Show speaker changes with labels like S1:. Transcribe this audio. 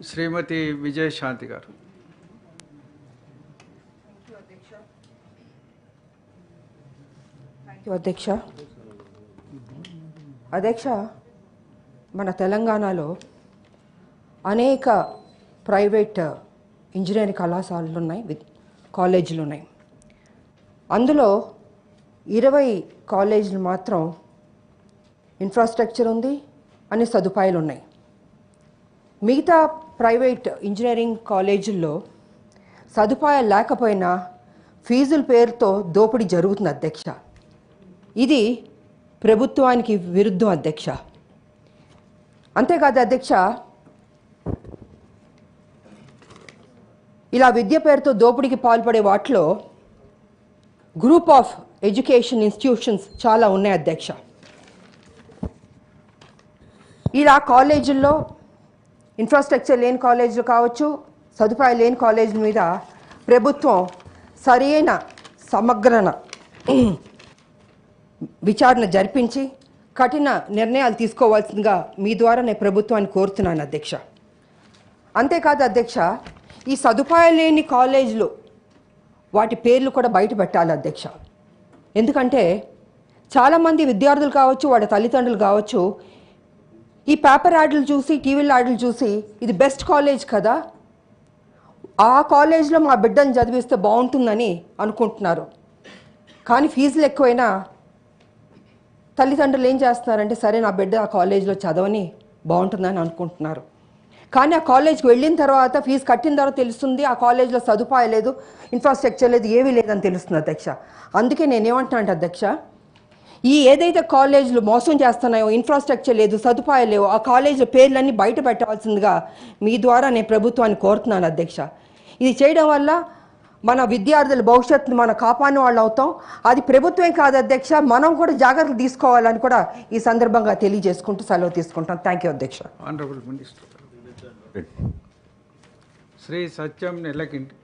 S1: శ్రీమతి విజయశాంతి గారు.
S2: అధ్యక్ష, మన తెలంగాణలో అనేక ప్రైవేట్ ఇంజనీరింగ్ కళాశాలలు ఉన్నాయి, కాలేజీలు ఉన్నాయి. అందులో 20 కాలేజీలు మాత్రం ఇన్ఫ్రాస్ట్రక్చర్ ఉంది, అన్ని సదుపాయాలు ఉన్నాయి. మిగతా ప్రైవేట్ ఇంజనీరింగ్ కాలేజీల్లో సదుపాయాలు లేకపోయినా ఫీజుల పేరుతో దోపిడీ జరుగుతుంది అధ్యక్ష. ఇది ప్రభుత్వానికి విరుద్ధం అధ్యక్ష. అంతేకాదు అధ్యక్ష, ఇలా విద్య పేరుతో దోపిడీకి పాల్పడే వాటిలో గ్రూప్ ఆఫ్ ఎడ్యుకేషన్ ఇన్స్టిట్యూషన్స్ చాలా ఉన్నాయి అధ్యక్ష. ఇలా కాలేజీల్లో ఇన్ఫ్రాస్ట్రక్చర్ లేని కాలేజీలు కావచ్చు, సదుపాయాలు లేని కాలేజీల మీద ప్రభుత్వం సరైన సమగ్రన విచారణ జరిపించి కఠిన నిర్ణయాలు తీసుకోవాల్సిందిగా మీ ద్వారా నేను ప్రభుత్వాన్ని కోరుతున్నాను అధ్యక్ష. అంతేకాదు అధ్యక్ష, ఈ సదుపాయాలు లేని కాలేజీలు వాటి పేర్లు కూడా బయట పెట్టాలి అధ్యక్ష. ఎందుకంటే చాలామంది విద్యార్థులు కావచ్చు, వాళ్ళ తల్లిదండ్రులు కావచ్చు, ఈ పేపర్ యాడ్లు చూసి, టీవీల యాడ్లు చూసి ఇది బెస్ట్ కాలేజ్ కదా, ఆ కాలేజ్లో మా బిడ్డను చదివిస్తే బాగుంటుందని అనుకుంటున్నారు. కానీ ఫీజులు ఎక్కువైనా తల్లిదండ్రులు ఏం చేస్తున్నారంటే, సరే నా బిడ్డ ఆ కాలేజ్లో చదవని బాగుంటుందని అనుకుంటున్నారు. కానీ ఆ కాలేజ్కి వెళ్ళిన తర్వాత, ఫీజు కట్టిన తర్వాత తెలుస్తుంది ఆ కాలేజ్లో సదుపాయం లేదు, ఇన్ఫ్రాస్ట్రక్చర్ లేదు, ఏమీ లేదని తెలుస్తుంది అధ్యక్ష. అందుకే నేనేమంటున్నాను అధ్యక్ష, ఈ ఏదైతే కాలేజీలు మోసం చేస్తున్నాయో, ఇన్ఫ్రాస్ట్రక్చర్ లేదు, సదుపాయాలు లేవు, ఆ కాలేజీల పేర్లన్నీ బయట పెట్టాల్సిందిగా మీ ద్వారా నేను ప్రభుత్వాన్ని కోరుతున్నాను అధ్యక్ష. ఇది చేయడం వల్ల మన విద్యార్థుల భవిష్యత్తును మనం కాపాడిన వాళ్ళు అవుతాం. అది ప్రభుత్వం కాదు అధ్యక్ష, మనం కూడా జాగ్రత్తలు తీసుకోవాలని కూడా ఈ సందర్భంగా తెలియజేసుకుంటూ సెలవు తీసుకుంటాం. థ్యాంక్ యూ అధ్యక్ష.
S1: ఆనరబుల్ మినిస్టర్ శ్రీ సత్యం నెల్లకింటి.